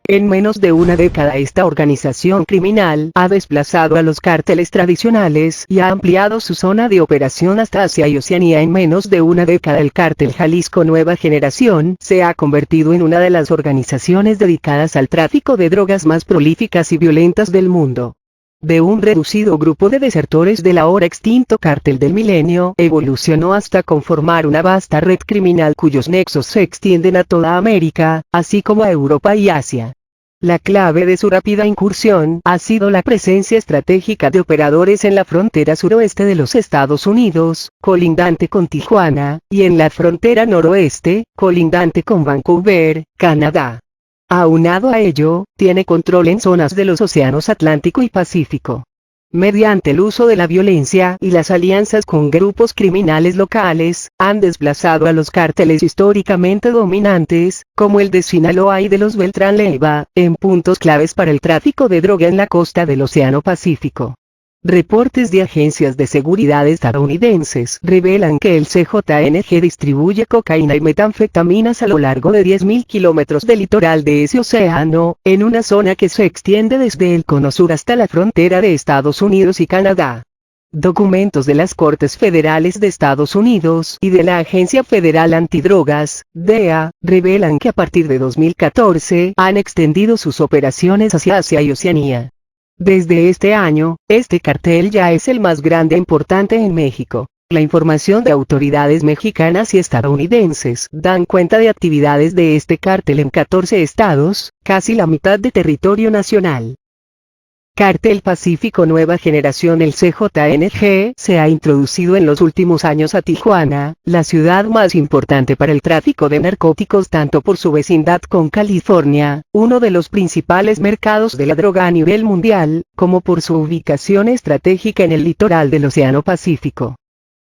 En menos de una década esta organización criminal ha desplazado a los cárteles tradicionales y ha ampliado su zona de operación hasta Asia y Oceanía. En menos de una década el cártel Jalisco Nueva Generación se ha convertido en una de las organizaciones dedicadas al tráfico de drogas más prolíficas y violentas del mundo. De un reducido grupo de desertores del ahora extinto Cártel del Milenio, evolucionó hasta conformar una vasta red criminal cuyos nexos se extienden a toda América, así como a Europa y Asia. La clave de su rápida incursión ha sido la presencia estratégica de operadores en la frontera suroeste de los Estados Unidos, colindante con Tijuana, y en la frontera noroeste, colindante con Vancouver, Canadá. Aunado a ello, tiene control en zonas de los océanos Atlántico y Pacífico. Mediante el uso de la violencia y las alianzas con grupos criminales locales, han desplazado a los cárteles históricamente dominantes, como el de Sinaloa y de los Beltrán Leiva, en puntos claves para el tráfico de droga en la costa del Océano Pacífico. Reportes de agencias de seguridad estadounidenses revelan que el CJNG distribuye cocaína y metanfetaminas a lo largo de 10.000 kilómetros del litoral de ese océano, en una zona que se extiende desde el cono sur hasta la frontera de Estados Unidos y Canadá. Documentos de las Cortes Federales de Estados Unidos y de la Agencia Federal Antidrogas, DEA, revelan que a partir de 2014 han extendido sus operaciones hacia Asia y Oceanía. Desde este año, este cartel ya es el más grande e importante en México. La información de autoridades mexicanas y estadounidenses dan cuenta de actividades de este cártel en 14 estados, casi la mitad de territorio nacional. Cártel Pacífico Nueva Generación. El CJNG se ha introducido en los últimos años a Tijuana, la ciudad más importante para el tráfico de narcóticos tanto por su vecindad con California, uno de los principales mercados de la droga a nivel mundial, como por su ubicación estratégica en el litoral del Océano Pacífico.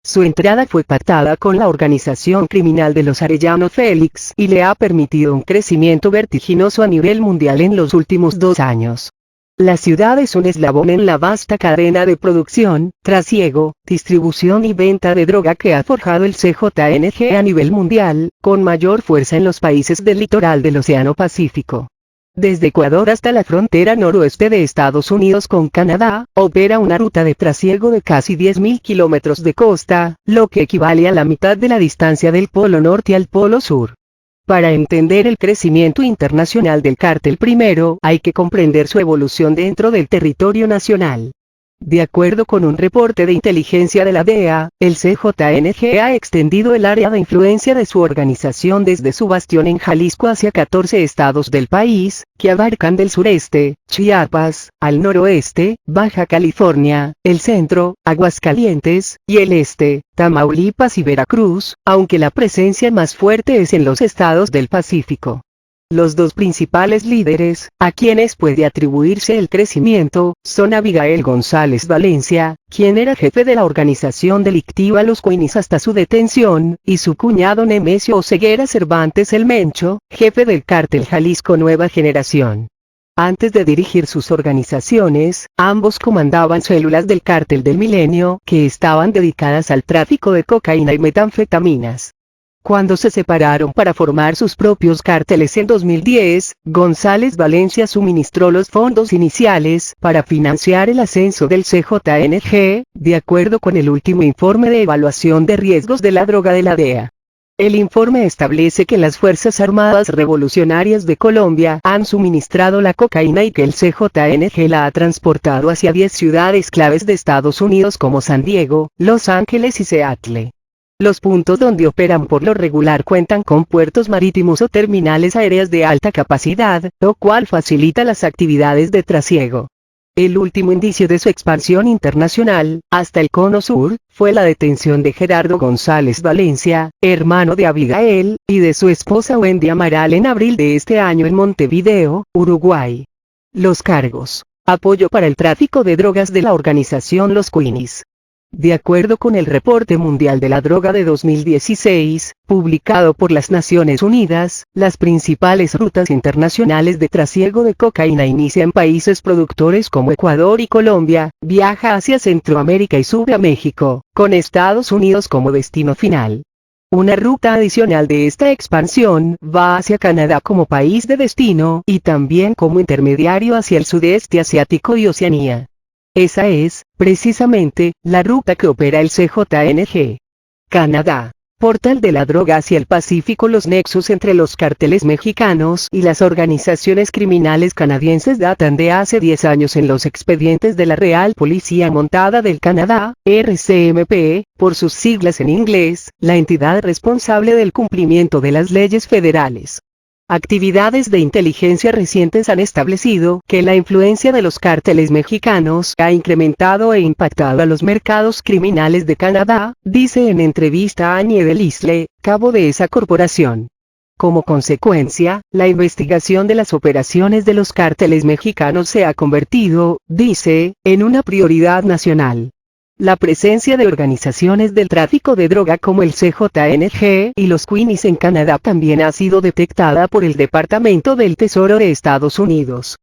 Su entrada fue pactada con la organización criminal de los Arellano Félix y le ha permitido un crecimiento vertiginoso a nivel mundial en los últimos 2 años. La ciudad es un eslabón en la vasta cadena de producción, trasiego, distribución y venta de droga que ha forjado el CJNG a nivel mundial, con mayor fuerza en los países del litoral del Océano Pacífico. Desde Ecuador hasta la frontera noroeste de Estados Unidos con Canadá, opera una ruta de trasiego de casi 10.000 kilómetros de costa, lo que equivale a la mitad de la distancia del Polo Norte al Polo Sur. Para entender el crecimiento internacional del cártel primero hay que comprender su evolución dentro del territorio nacional. De acuerdo con un reporte de inteligencia de la DEA, el CJNG ha extendido el área de influencia de su organización desde su bastión en Jalisco hacia 14 estados del país, que abarcan del sureste, Chiapas, al noroeste, Baja California, el centro, Aguascalientes, y el este, Tamaulipas y Veracruz, aunque la presencia más fuerte es en los estados del Pacífico. Los 2 principales líderes, a quienes puede atribuirse el crecimiento, son Abigail González Valencia, quien era jefe de la organización delictiva Los Queenies hasta su detención, y su cuñado Nemesio Oseguera Cervantes el Mencho, jefe del cártel Jalisco Nueva Generación. Antes de dirigir sus organizaciones, ambos comandaban células del Cártel del Milenio que estaban dedicadas al tráfico de cocaína y metanfetaminas. Cuando se separaron para formar sus propios cárteles en 2010, González Valencia suministró los fondos iniciales para financiar el ascenso del CJNG, de acuerdo con el último informe de evaluación de riesgos de la droga de la DEA. El informe establece que las Fuerzas Armadas Revolucionarias de Colombia han suministrado la cocaína y que el CJNG la ha transportado hacia 10 ciudades claves de Estados Unidos como San Diego, Los Ángeles y Seattle. Los puntos donde operan por lo regular cuentan con puertos marítimos o terminales aéreas de alta capacidad, lo cual facilita las actividades de trasiego. El último indicio de su expansión internacional, hasta el Cono Sur, fue la detención de Gerardo González Valencia, hermano de Abigail, y de su esposa Wendy Amaral en abril de este año en Montevideo, Uruguay. Los cargos: apoyo para el tráfico de drogas de la organización Los Queenies. De acuerdo con el Reporte Mundial de la Droga de 2016, publicado por las Naciones Unidas, las principales rutas internacionales de trasiego de cocaína inician en países productores como Ecuador y Colombia, viaja hacia Centroamérica y sube a México, con Estados Unidos como destino final. Una ruta adicional de esta expansión va hacia Canadá como país de destino y también como intermediario hacia el sudeste asiático y Oceanía. Esa es, precisamente, la ruta que opera el CJNG. Canadá. Portal de la droga hacia el Pacífico. Los nexos entre los cárteles mexicanos y las organizaciones criminales canadienses datan de hace 10 años en los expedientes de la Real Policía Montada del Canadá, RCMP, por sus siglas en inglés, la entidad responsable del cumplimiento de las leyes federales. Actividades de inteligencia recientes han establecido que la influencia de los cárteles mexicanos ha incrementado e impactado a los mercados criminales de Canadá, dice en entrevista a Anye Delisle, cabo de esa corporación. Como consecuencia, la investigación de las operaciones de los cárteles mexicanos se ha convertido, dice, en una prioridad nacional. La presencia de organizaciones del tráfico de droga como el CJNG y los Queenies en Canadá también ha sido detectada por el Departamento del Tesoro de Estados Unidos.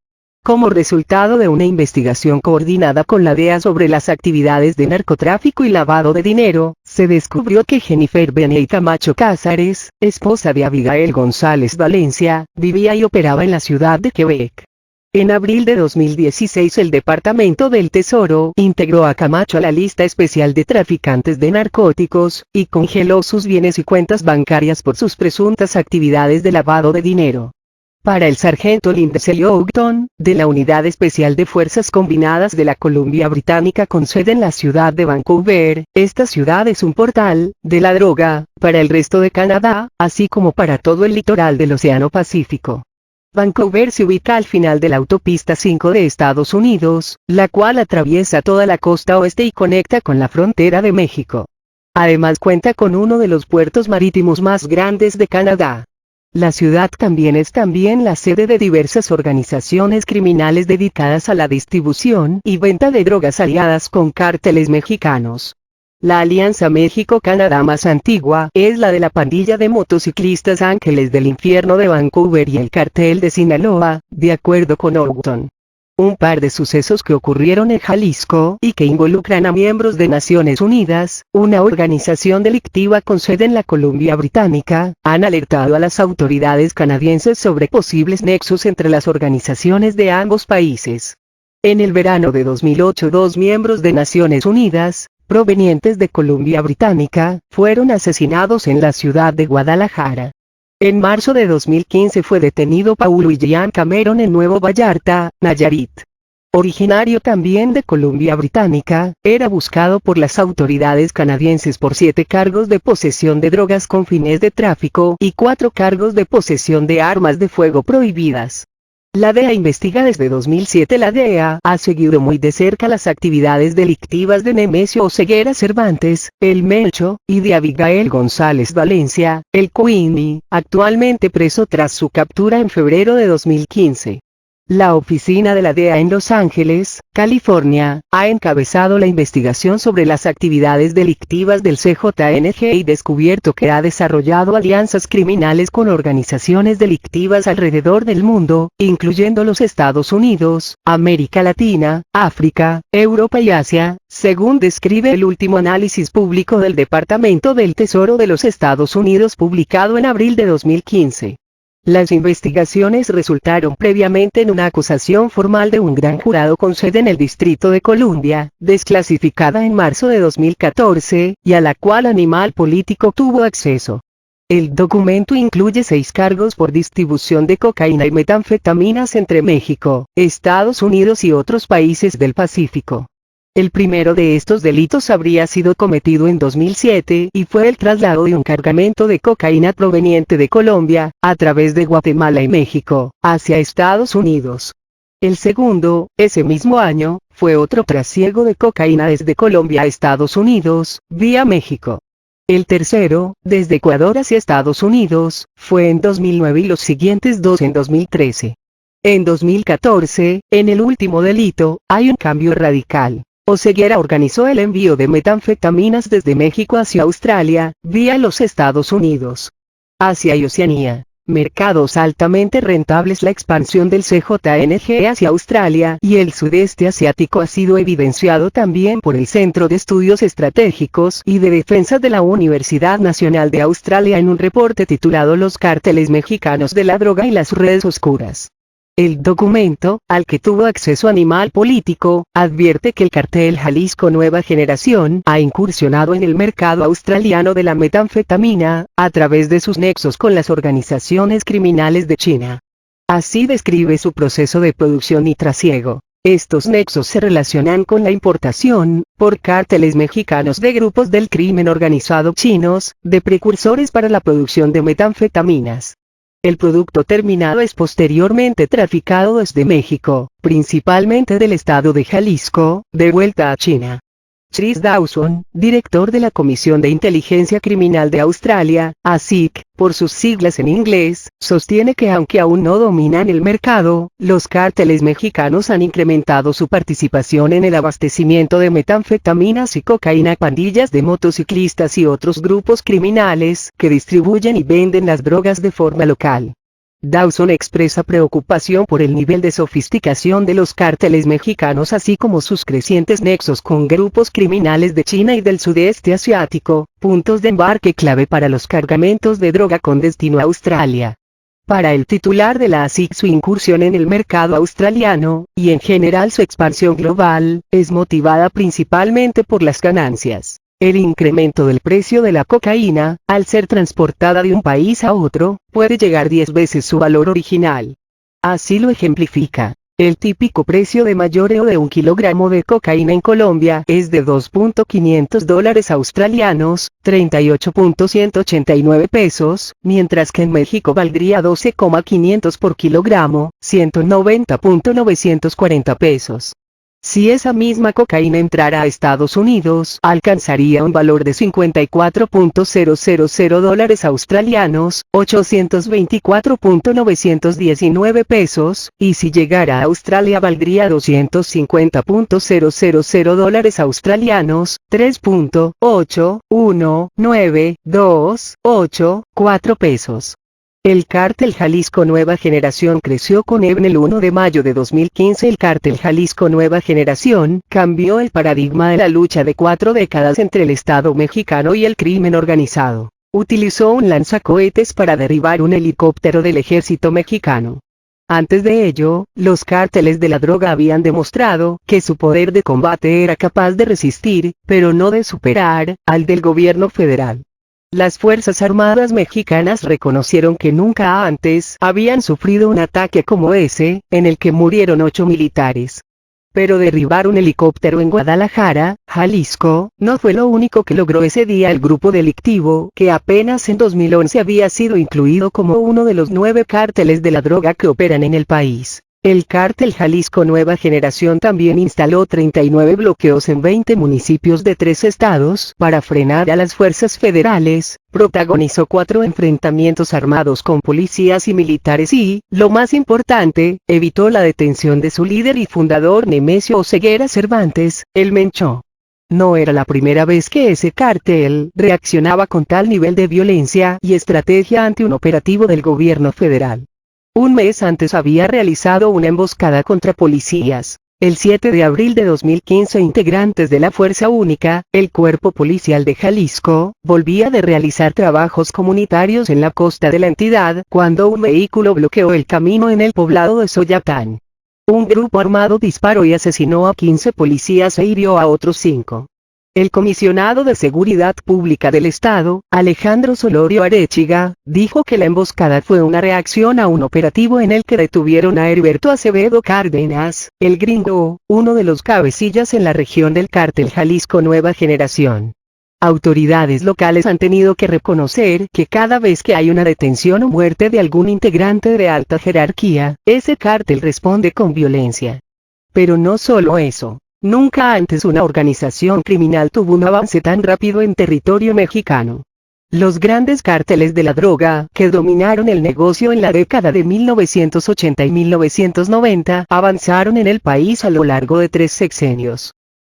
Como resultado de una investigación coordinada con la DEA sobre las actividades de narcotráfico y lavado de dinero, se descubrió que Jennifer Beney Camacho Cázares, esposa de Abigail González Valencia, vivía y operaba en la ciudad de Quebec. En abril de 2016 el Departamento del Tesoro integró a Camacho a la lista especial de traficantes de narcóticos, y congeló sus bienes y cuentas bancarias por sus presuntas actividades de lavado de dinero. Para el sargento Lindsay Ogden, de la Unidad Especial de Fuerzas Combinadas de la Columbia Británica con sede en la ciudad de Vancouver, esta ciudad es un portal de la droga para el resto de Canadá, así como para todo el litoral del Océano Pacífico. Vancouver se ubica al final de la Autopista 5 de Estados Unidos, la cual atraviesa toda la costa oeste y conecta con la frontera de México. Además cuenta con uno de los puertos marítimos más grandes de Canadá. La ciudad también es la sede de diversas organizaciones criminales dedicadas a la distribución y venta de drogas aliadas con cárteles mexicanos. La alianza México-Canadá más antigua es la de la pandilla de motociclistas Ángeles del Infierno de Vancouver y el cartel de Sinaloa, de acuerdo con Ogden. Un par de sucesos que ocurrieron en Jalisco y que involucran a miembros de Naciones Unidas, una organización delictiva con sede en la Columbia Británica, han alertado a las autoridades canadienses sobre posibles nexos entre las organizaciones de ambos países. En el verano de 2008 dos miembros de Naciones Unidas, provenientes de Columbia Británica, fueron asesinados en la ciudad de Guadalajara. En marzo de 2015 fue detenido Paul William Cameron en Nuevo Vallarta, Nayarit. Originario también de Columbia Británica, era buscado por las autoridades canadienses por 7 cargos de posesión de drogas con fines de tráfico y 4 cargos de posesión de armas de fuego prohibidas. La DEA investiga desde 2007. La DEA ha seguido muy de cerca las actividades delictivas de Nemesio Oseguera Cervantes, el Mencho, y de Abigail González Valencia, el Queenie, actualmente preso tras su captura en febrero de 2015. La oficina de la DEA en Los Ángeles, California, ha encabezado la investigación sobre las actividades delictivas del CJNG y descubierto que ha desarrollado alianzas criminales con organizaciones delictivas alrededor del mundo, incluyendo los Estados Unidos, América Latina, África, Europa y Asia, según describe el último análisis público del Departamento del Tesoro de los Estados Unidos publicado en abril de 2015. Las investigaciones resultaron previamente en una acusación formal de un gran jurado con sede en el Distrito de Columbia, desclasificada en marzo de 2014, y a la cual Animal Político tuvo acceso. El documento incluye 6 cargos por distribución de cocaína y metanfetaminas entre México, Estados Unidos y otros países del Pacífico. El primero de estos delitos habría sido cometido en 2007 y fue el traslado de un cargamento de cocaína proveniente de Colombia, a través de Guatemala y México, hacia Estados Unidos. El segundo, ese mismo año, fue otro trasiego de cocaína desde Colombia a Estados Unidos, vía México. El tercero, desde Ecuador hacia Estados Unidos, fue en 2009 y los siguientes 2 en 2013. En 2014, en el último delito, hay un cambio radical. Oseguera organizó el envío de metanfetaminas desde México hacia Australia, vía los Estados Unidos, Asia y Oceanía. Mercados altamente rentables. La expansión del CJNG hacia Australia y el sudeste asiático ha sido evidenciado también por el Centro de Estudios Estratégicos y de Defensa de la Universidad Nacional de Australia en un reporte titulado Los cárteles mexicanos de la droga y las redes oscuras. El documento, al que tuvo acceso Animal Político, advierte que el cártel Jalisco Nueva Generación ha incursionado en el mercado australiano de la metanfetamina, a través de sus nexos con las organizaciones criminales de China. Así describe su proceso de producción y trasiego. Estos nexos se relacionan con la importación, por cárteles mexicanos de grupos del crimen organizado chinos, de precursores para la producción de metanfetaminas. El producto terminado es posteriormente traficado desde México, principalmente del estado de Jalisco, de vuelta a China. Chris Dawson, director de la Comisión de Inteligencia Criminal de Australia, ASIC, por sus siglas en inglés, sostiene que aunque aún no dominan el mercado, los cárteles mexicanos han incrementado su participación en el abastecimiento de metanfetaminas y cocaína a pandillas de motociclistas y otros grupos criminales que distribuyen y venden las drogas de forma local. Dawson expresa preocupación por el nivel de sofisticación de los cárteles mexicanos así como sus crecientes nexos con grupos criminales de China y del sudeste asiático, puntos de embarque clave para los cargamentos de droga con destino a Australia. Para el titular de la ASIC, su incursión en el mercado australiano, y en general su expansión global, es motivada principalmente por las ganancias. El incremento del precio de la cocaína, al ser transportada de un país a otro, puede llegar 10 veces su valor original. Así lo ejemplifica. El típico precio de mayoreo de 1 kilogramo de cocaína en Colombia es de $2.500 australianos, 38.189 pesos, mientras que en México valdría 12,500 por kilogramo, 190.940 pesos. Si esa misma cocaína entrara a Estados Unidos, alcanzaría un valor de $54.000 australianos, 824.919 pesos, y si llegara a Australia valdría $250.000 australianos, 3.8192884 pesos. El cártel Jalisco Nueva Generación creció con EBN. El 1 de mayo de 2015 el cártel Jalisco Nueva Generación cambió el paradigma de la lucha de 4 décadas entre el Estado mexicano y el crimen organizado. Utilizó un lanzacohetes para derribar un helicóptero del ejército mexicano. Antes de ello, los cárteles de la droga habían demostrado que su poder de combate era capaz de resistir, pero no de superar, al del gobierno federal. Las Fuerzas Armadas mexicanas reconocieron que nunca antes habían sufrido un ataque como ese, en el que murieron 8 militares. Pero derribar un helicóptero en Guadalajara, Jalisco, no fue lo único que logró ese día el grupo delictivo, que apenas en 2011 había sido incluido como uno de los 9 cárteles de la droga que operan en el país. El cártel Jalisco Nueva Generación también instaló 39 bloqueos en 20 municipios de 3 estados para frenar a las fuerzas federales, protagonizó 4 enfrentamientos armados con policías y militares y, lo más importante, evitó la detención de su líder y fundador Nemesio Oseguera Cervantes, el Mencho. No era la primera vez que ese cártel reaccionaba con tal nivel de violencia y estrategia ante un operativo del gobierno federal. Un mes antes había realizado una emboscada contra policías. El 7 de abril de 2015 integrantes de la Fuerza Única, el Cuerpo Policial de Jalisco, volvía de realizar trabajos comunitarios en la costa de la entidad cuando un vehículo bloqueó el camino en el poblado de Soyatán. Un grupo armado disparó y asesinó a 15 policías e hirió a otros 5. El comisionado de Seguridad Pública del Estado, Alejandro Solorio Arechiga, dijo que la emboscada fue una reacción a un operativo en el que detuvieron a Heriberto Acevedo Cárdenas, el Gringo, uno de los cabecillas en la región del cártel Jalisco Nueva Generación. Autoridades locales han tenido que reconocer que cada vez que hay una detención o muerte de algún integrante de alta jerarquía, ese cártel responde con violencia. Pero no solo eso. Nunca antes una organización criminal tuvo un avance tan rápido en territorio mexicano. Los grandes cárteles de la droga, que dominaron el negocio en la década de 1980 y 1990, avanzaron en el país a lo largo de 3 sexenios.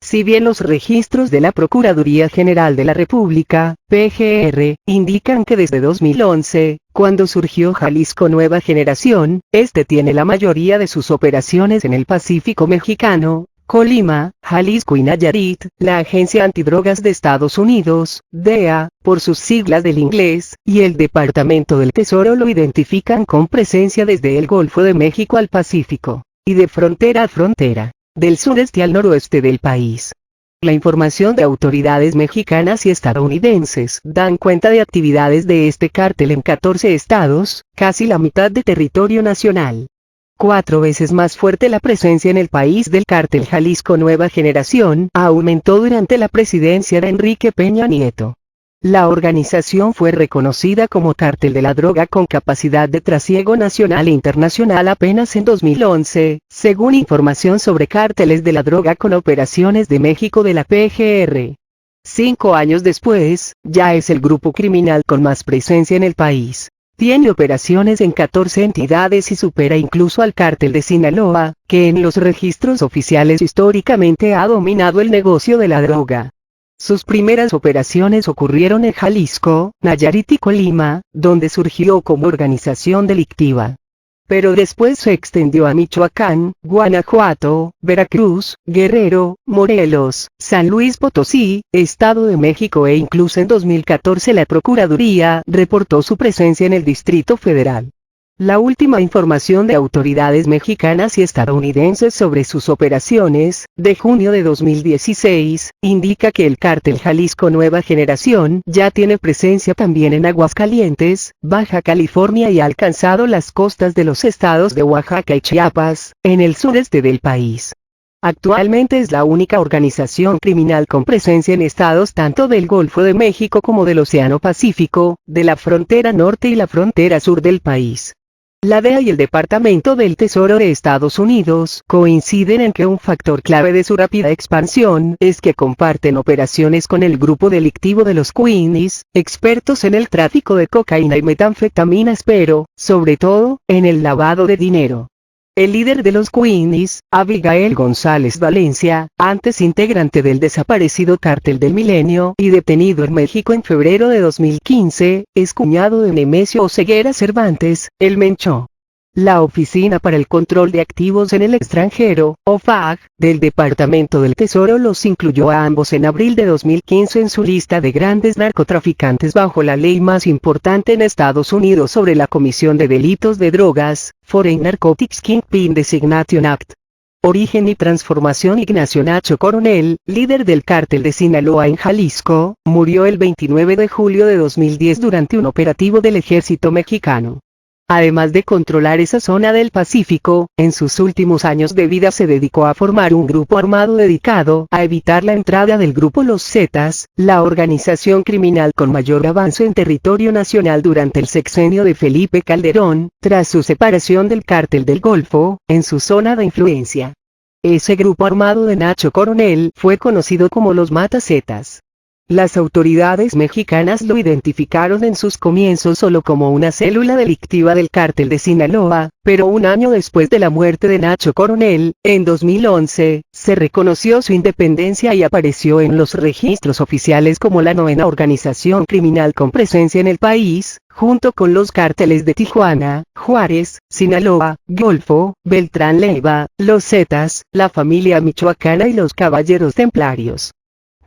Si bien los registros de la Procuraduría General de la República, PGR, indican que desde 2011, cuando surgió Jalisco Nueva Generación, este tiene la mayoría de sus operaciones en el Pacífico mexicano, Colima, Jalisco y Nayarit, la Agencia Antidrogas de Estados Unidos, DEA, por sus siglas del inglés, y el Departamento del Tesoro lo identifican con presencia desde el Golfo de México al Pacífico, y de frontera a frontera, del sureste al noroeste del país. La información de autoridades mexicanas y estadounidenses dan cuenta de actividades de este cártel en 14 estados, casi la mitad de territorio nacional. 4 veces más fuerte la presencia en el país del cártel Jalisco Nueva Generación, aumentó durante la presidencia de Enrique Peña Nieto. La organización fue reconocida como cártel de la droga con capacidad de trasiego nacional e internacional apenas en 2011, según información sobre cárteles de la droga con operaciones de México de la PGR. 5 años después, ya es el grupo criminal con más presencia en el país. Tiene operaciones en 14 entidades y supera incluso al cártel de Sinaloa, que en los registros oficiales históricamente ha dominado el negocio de la droga. Sus primeras operaciones ocurrieron en Jalisco, Nayarit y Colima, donde surgió como organización delictiva. Pero después se extendió a Michoacán, Guanajuato, Veracruz, Guerrero, Morelos, San Luis Potosí, Estado de México e incluso en 2014 la Procuraduría reportó su presencia en el Distrito Federal. La última información de autoridades mexicanas y estadounidenses sobre sus operaciones, de junio de 2016, indica que el cártel Jalisco Nueva Generación ya tiene presencia también en Aguascalientes, Baja California y ha alcanzado las costas de los estados de Oaxaca y Chiapas, en el sureste del país. Actualmente es la única organización criminal con presencia en estados tanto del Golfo de México como del Océano Pacífico, de la frontera norte y la frontera sur del país. La DEA y el Departamento del Tesoro de Estados Unidos coinciden en que un factor clave de su rápida expansión es que comparten operaciones con el grupo delictivo de los Queenies, expertos en el tráfico de cocaína y metanfetaminas pero, sobre todo, en el lavado de dinero. El líder de los Queenies, Abigail González Valencia, antes integrante del desaparecido Cártel del Milenio y detenido en México en febrero de 2015, es cuñado de Nemesio Oseguera Cervantes, el Mencho. La Oficina para el Control de Activos en el Extranjero, OFAC, del Departamento del Tesoro los incluyó a ambos en abril de 2015 en su lista de grandes narcotraficantes bajo la ley más importante en Estados Unidos sobre la comisión de delitos de drogas, Foreign Narcotics Kingpin Designation Act. Origen y transformación. Ignacio Nacho Coronel, líder del cártel de Sinaloa en Jalisco, murió el 29 de julio de 2010 durante un operativo del ejército mexicano. Además de controlar esa zona del Pacífico, en sus últimos años de vida se dedicó a formar un grupo armado dedicado a evitar la entrada del grupo Los Zetas, la organización criminal con mayor avance en territorio nacional durante el sexenio de Felipe Calderón, tras su separación del Cártel del Golfo, en su zona de influencia. Ese grupo armado de Nacho Coronel fue conocido como los Matazetas. Las autoridades mexicanas lo identificaron en sus comienzos solo como una célula delictiva del cártel de Sinaloa, pero un año después de la muerte de Nacho Coronel, en 2011, se reconoció su independencia y apareció en los registros oficiales como la 9ª organización criminal con presencia en el país, junto con los cárteles de Tijuana, Juárez, Sinaloa, Golfo, Beltrán Leiva, los Zetas, la familia michoacana y los Caballeros Templarios.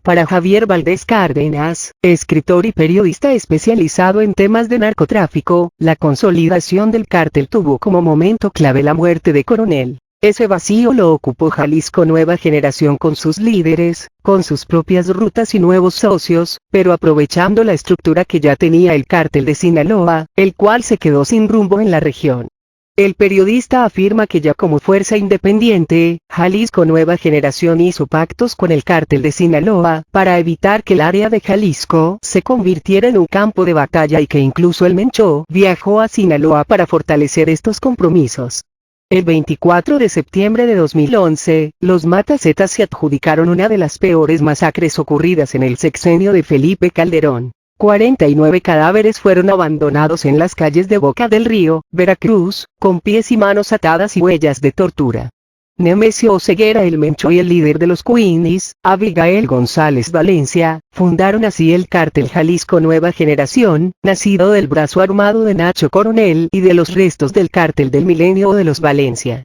Para Javier Valdés Cárdenas, escritor y periodista especializado en temas de narcotráfico, la consolidación del cártel tuvo como momento clave la muerte de Coronel. Ese vacío lo ocupó Jalisco Nueva Generación con sus líderes, con sus propias rutas y nuevos socios, pero aprovechando la estructura que ya tenía el cártel de Sinaloa, el cual se quedó sin rumbo en la región. El periodista afirma que ya como fuerza independiente, Jalisco Nueva Generación hizo pactos con el cártel de Sinaloa, para evitar que el área de Jalisco se convirtiera en un campo de batalla y que incluso el Mencho viajó a Sinaloa para fortalecer estos compromisos. El 24 de septiembre de 2011, los Matazetas se adjudicaron una de las peores masacres ocurridas en el sexenio de Felipe Calderón. 49 cadáveres fueron abandonados en las calles de Boca del Río, Veracruz, con pies y manos atadas y huellas de tortura. Nemesio Oseguera el Mencho y el líder de los Queenies, Abigail González Valencia, fundaron así el cártel Jalisco Nueva Generación, nacido del brazo armado de Nacho Coronel y de los restos del cártel del Milenio de los Valencia.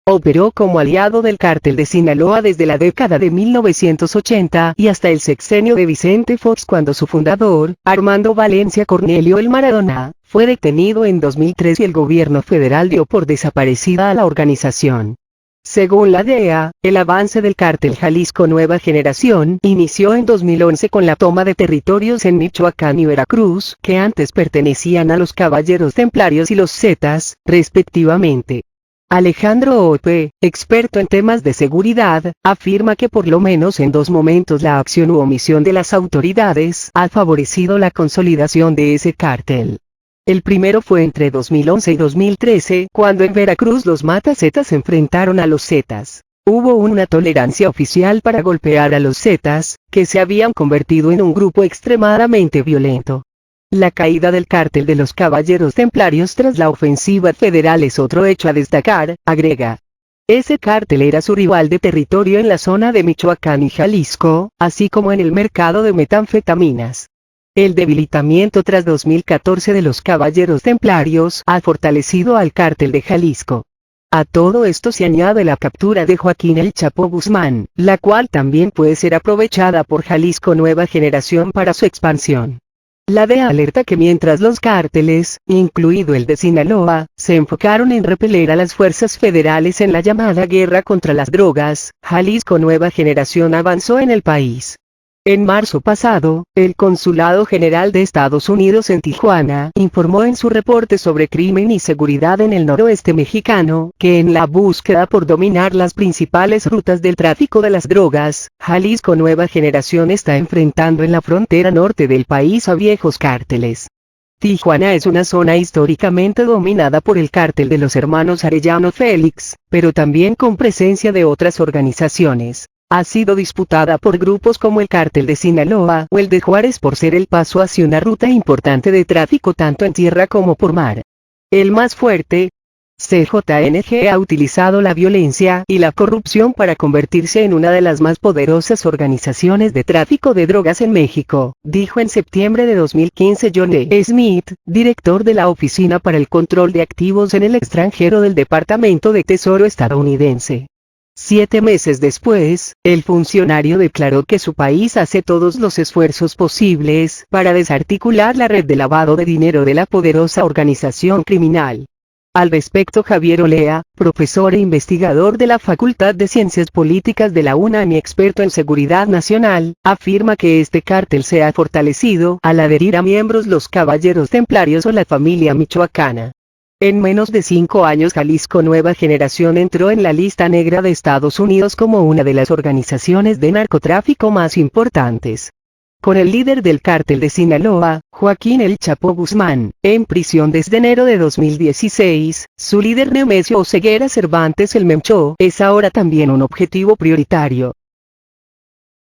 Operó como aliado del cártel de Sinaloa desde la década de 1980 y hasta el sexenio de Vicente Fox, cuando su fundador, Armando Valencia Cornelio el Maradona, fue detenido en 2003 y el gobierno federal dio por desaparecida a la organización. Según la DEA, el avance del cártel Jalisco Nueva Generación inició en 2011 con la toma de territorios en Michoacán y Veracruz, que antes pertenecían a los Caballeros Templarios y los Zetas, respectivamente. Alejandro Ope, experto en temas de seguridad, afirma que por lo menos en 2 momentos la acción u omisión de las autoridades ha favorecido la consolidación de ese cártel. El primero fue entre 2011 y 2013, cuando en Veracruz los Matazetas se enfrentaron a los Zetas. Hubo una tolerancia oficial para golpear a los Zetas, que se habían convertido en un grupo extremadamente violento. La caída del cártel de los Caballeros Templarios tras la ofensiva federal es otro hecho a destacar, agrega. Ese cártel era su rival de territorio en la zona de Michoacán y Jalisco, así como en el mercado de metanfetaminas. El debilitamiento tras 2014 de los Caballeros Templarios ha fortalecido al cártel de Jalisco. A todo esto se añade la captura de Joaquín El Chapo Guzmán, la cual también puede ser aprovechada por Jalisco Nueva Generación para su expansión. La DEA alerta que mientras los cárteles, incluido el de Sinaloa, se enfocaron en repeler a las fuerzas federales en la llamada guerra contra las drogas, Jalisco Nueva Generación avanzó en el país. En marzo pasado, el Consulado General de Estados Unidos en Tijuana informó en su reporte sobre crimen y seguridad en el noroeste mexicano, que en la búsqueda por dominar las principales rutas del tráfico de las drogas, Jalisco Nueva Generación está enfrentando en la frontera norte del país a viejos cárteles. Tijuana es una zona históricamente dominada por el cártel de los hermanos Arellano Félix, pero también con presencia de otras organizaciones. Ha sido disputada por grupos como el cártel de Sinaloa o el de Juárez por ser el paso hacia una ruta importante de tráfico tanto en tierra como por mar. El más fuerte, CJNG, ha utilizado la violencia y la corrupción para convertirse en una de las más poderosas organizaciones de tráfico de drogas en México, dijo en septiembre de 2015 John E. Smith, director de la Oficina para el Control de Activos en el Extranjero del Departamento de Tesoro estadounidense. 7 meses después, el funcionario declaró que su país hace todos los esfuerzos posibles para desarticular la red de lavado de dinero de la poderosa organización criminal. Al respecto, Javier Olea, profesor e investigador de la Facultad de Ciencias Políticas de la UNAM y experto en seguridad nacional, afirma que este cártel se ha fortalecido al adherir a miembros los Caballeros Templarios o la familia michoacana. En menos de 5 años Jalisco Nueva Generación entró en la lista negra de Estados Unidos como una de las organizaciones de narcotráfico más importantes. Con el líder del cártel de Sinaloa, Joaquín El Chapo Guzmán, en prisión desde enero de 2016, su líder Nemesio Oseguera Cervantes el Mencho es ahora también un objetivo prioritario.